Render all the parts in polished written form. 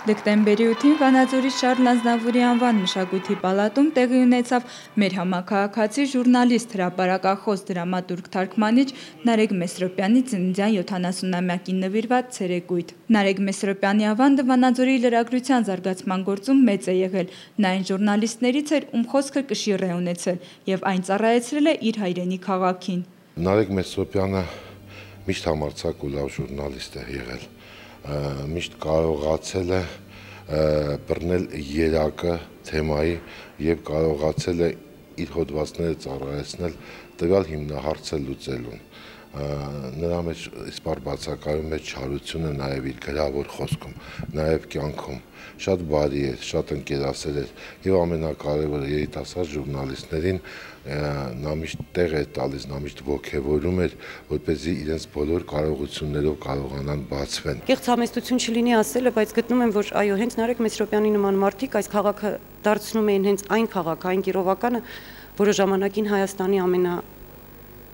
Դեկտեմբերի 8-ին Վանաձորի Շարլ Ազնավուրի անվան մշակույթի պալատում տեղի ունեցավ մեր համաքաղաքացի ժուրնալիստ, հրապարակախոս, դրամատուրգ, թարգմանիչ Նարեկ Մեսրոպյանի ծննդյան 70-ամյակին նվիրված ցերեկույթ։ Նարեկ Մեսրոպյանի ավանդը Վանաձորի լրագրության զարգացման գործում մեծ է եղել։ Նա այն ժուրնալիստներից էր, ում խոսքը կշիռ է ունեցել եւ այն ծառայեցրել է իր հայրենի քաղաքին։ Նարեկ Մեսրոպյանը միշտ համարձակ ու լավ ժուրնալիստ է եղել, միշտ կարողացել է բռնել երակը թեմայի եւ կարողացել է իր հոդվածները ծառայեցնել տվյալ հիմնահարցը լուծելուն։ Նրա մեջ իսպար բացակայում է չարությունը նաև իր գրավոր խոսքում, նաև կյանքում։ Շատ բարի էր, շատ ընկերասեր էր եւ ամենակարևորը երիտասարդ ժուրնալիստներին նա միշտ տեղ էր տալիս, նա միշտ ոգևորում էր, որպեսզի իրենց բոլոր կարողություններով կարողանան բացվեն։ Կեղծ համեստություն չլինի ասելը, բայց գտնում եմ, որ այո, հենց Նարեկ Մեսրոպյանի նման մարդիկ այս քաղաքը դարձնում էին հենց այն քաղաքը, այն Կիրովականը, որը ժամանակին Հայաստանի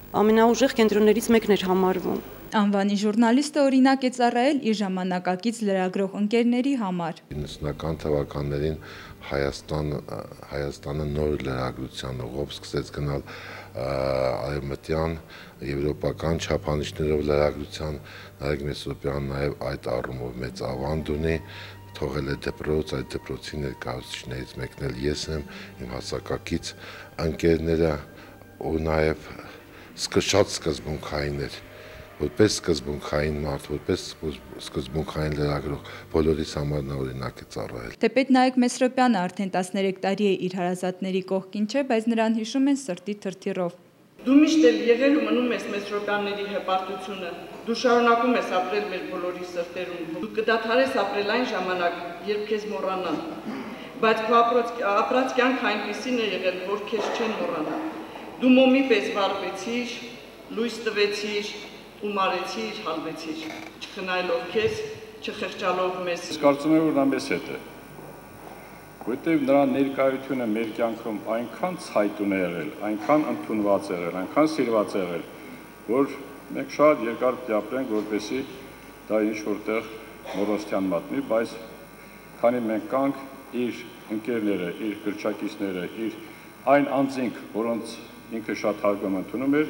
ամենաուժեղ կենտրոններից մեկն էր համարվում։ Անվանի ժուրնալիստը օրինակ է ծառայել իր ժամանակակից լրագրող ընկերների համար։ 90-ական թվականներին Հայաստանը նոր լրագրության ուղով սկսեց գնալ արևմտյան, եվրոպական չափանիշներով լրագրության։ Նարեկ Մեսրոպյանն նաև այդ առումով մեծ ավանդ ունի, թողել է դպրոց, այդ դպրոցի ներկայացուցիչներից մեկն էլ ես եմ, իմ հասակակից ընկերները ու նաև շատ սկզբունքային էր, որպես սկզբունքային մարդ, որպես սկզբունքային լրագրող, բոլորիս համար նա օրինակ է ծառայել։ Թեպետ Նարեկ Մեսրոպյանը արդեն 13 տարի է իր հարազատների կողքին չէ, բայց նրան հիշում են սրտի թրթիռով։ Դու միշտ էլ եղել ու մնում ես Մեսրոպյանների հպարտությունը։ Դու շարունակում ես ապրել մեր բոլորի սրտերում։ Դու կդադարես ապրել այն ժամանակ, երբ քեզ մոռանան։ Բայց քո ապրած կյանքը այնպիսին է եղել, որ քեզ չեն մոռանա։ Դու մոմի պես վարվեցիր, լույս տվեցիր, ու մարեցիր, հալվեցիր, չխնայելով քեզ, չխղճալով մեզ։ Ես կարծում եմ, որ նա մեզ հետ է, որտեղ նրա ներկայությունը մեր կյանքում այնքան ցայտուն է եղել, այնքան ընդունված է եղել, այնքան սիրված է եղել, որ մենք շատ երկար պետք է ապրենք, որպեսզի դա ինչ որտեղ մոռոստյան մատնի, բայց քանի մենք կանք իր ընկերները, իր գրչակիցները, իր այն անձինք, որոնց ինքը շատ հարգում ընդունում էր,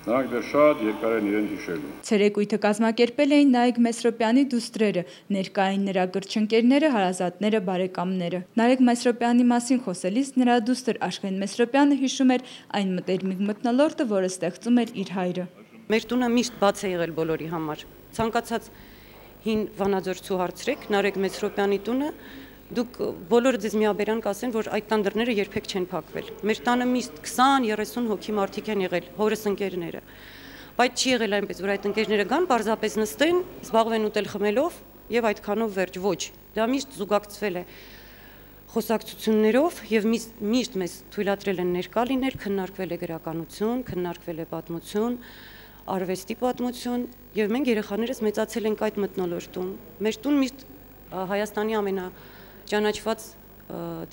նրանք դեռ շատ երկար են իրեն հիշելու։ Ցերեկույթը կազմակերպել էին Նարեկ Մեսրոպյանի դուստրերը, ներկա էին նրա գրչընկերները, հարազատները, բարեկամները։ Նարեկ Մեսրոպյանի մասին խոսելիս նրա դուստր Աշխեն Մեսրոպյանը հիշում էր այն մտերմիկ մթնոլորտը, որը ստեղծում էր իր հայրը։ Մեր տունը միշտ բաց է եղել բոլորի համար։ Ցանկացած հին վանաձորցու հարցրեք Նարեկ Մեսրոպյանի տունը, դուք բոլորը ձեզ միաբերան կասեն, որ այդ տան դռները երբեք չեն փակվել։ Մեր տանը միշտ 20-30 հոգի մարդիկ են եղել, հորս ընկերները։ Բայց չի եղել այնպես, որ այդ ընկերները գան, պարզապես նստեն, զբաղվեն ուտել խմելով եւ այդքանով վերջ, ոչ։ Դա միշտ զուգակցվել է խոսակցություններով եւ միշտ մեզ թույլատրել են ներկա լինել, քննարկվել է գրականություն, քննարկվել է պատմություն, արվեստի պատմություն եւ մենք երեխաներս մեծացել ենք այդ մթնոլորտում։ Մեր տուն միշտ Հայաստանի ամենաճանաչված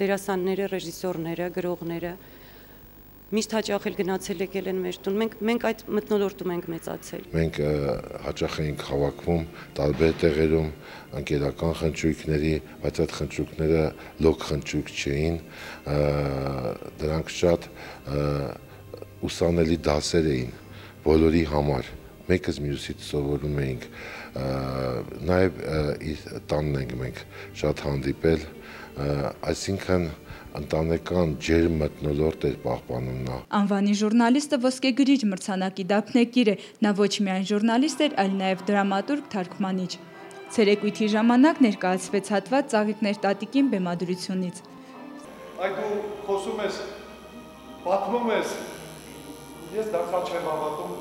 դերասանները, ռեժիսորները, գրողները միշտ հաճախ էլ գնացել եկել են մեր տուն։ Մենք այդ մթնոլորտում ենք մեծացել։ Մենք հաճախ էինք հավաքվում տարբեր տեղերում, ընկերական խնճույքների, բայց այդ խնճույքները լոկ խնճույք չէին, դրանք շատ ուսանելի դասեր էին բոլորի համար։ Մեկս մյուսից սովորում էինք, նաև իր տանն ենք մենք շատ հանդիպել, այսինքն ընտանեկան ջերմ մթնոլորտ էր պահպանում նա։ Անվանի ժուրնալիստը ոսկեգրիչ մրցանակի դափնեկիր է, նա ոչ միայն ժուրնալիստ էր, այլ նաև դրամատուրգ, թարգմանիչ։ Ցերեկույթի ժամանակ ներկայացվեց հատված Ծաղիկներ տատիկին բեմադրությունից։ Այդ դու խոսում ես, պատմում ես, ես դարձյալ չեմ հավատում,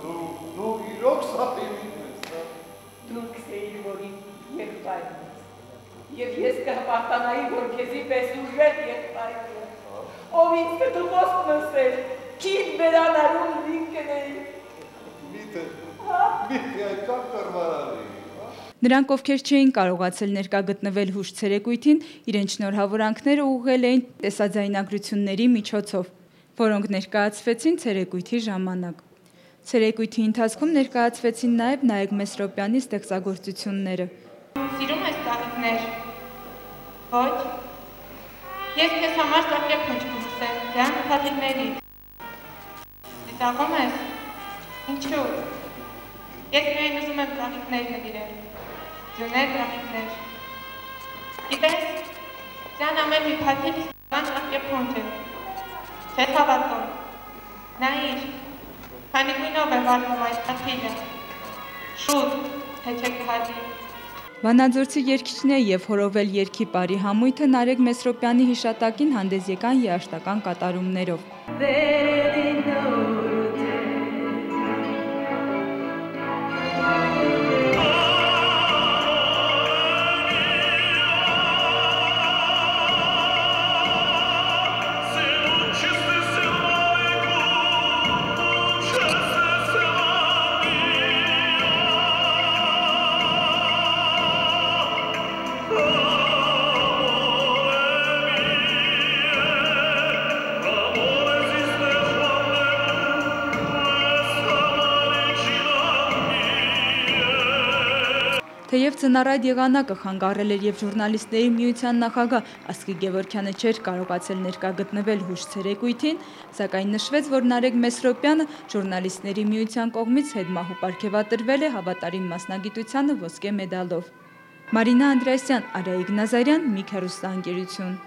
դու իրոք սատիրին ես, Դուք էիր, որ եղբայրն ես, և ես կհպարտանայի, որ քեզի պես ուժեղ եղբայրն ես, ով ինձ կտու խոսք նստեր, քիտ բերանարուն լինքն էի։ Միթե այդքան կրվարար էի։ Նրանք, ովքեր չէին կարողացել ներկա գտնվել հուշ ցերեկույթին, իրենց շնորհավորանքները ուղղել էին տեսաձայնագրությունների միջոցով, որոնք ներկայացվեցին ցերեկույթի ժամանակ։ Ցերեկույթի ընթացքում ներկայացվեցին նաև Նարեկ Մեսրոպյանի ստեղծագործությունները։ Սիրում ես ծաղիկներ, Ոչ։ Ես քեզ համար սակրեպ կուզեմ, դրան փաթիթներից։ Դիտաղում ես։ Ինչու։ Ես միայն ուզում եմ ծաղիկներ նվիրել։ Ձյուներ ծաղիկներ։ Գիտես, դրան ամեն մի փաթիթ իսկական սակրեպ է։ Չես հավատում։ Նայիր, քանի գույնով է վարվում այս փաթիթը։ Շուտ, թե չեք հաջի։ Վանաձորցի երգիչն է և հորովել երգի պարի համույթը Նարեկ Մեսրոպյանի հիշատակին հանդես եկան երաժշտական կատարումներով։ Թեև ձնառայդ եղանակը խանգարել էր և ժուրնալիստների միության նախագահ Ասկի Գևորգյանը չէր կարողացել ներկա գտնվել հուշ ցերեկույթին, սակայն նշվեց, որ Նարեկ Մեսրոպյանը ժուրնալիստների միության կողմից հետմահու պարգևատրվել է հավատարիմ մասնագիտությանը ոսկե մեդալով։ Մարինա Անդրեասյան, Արայիկ Նազարյան, Միք հեռուստաընկերություն։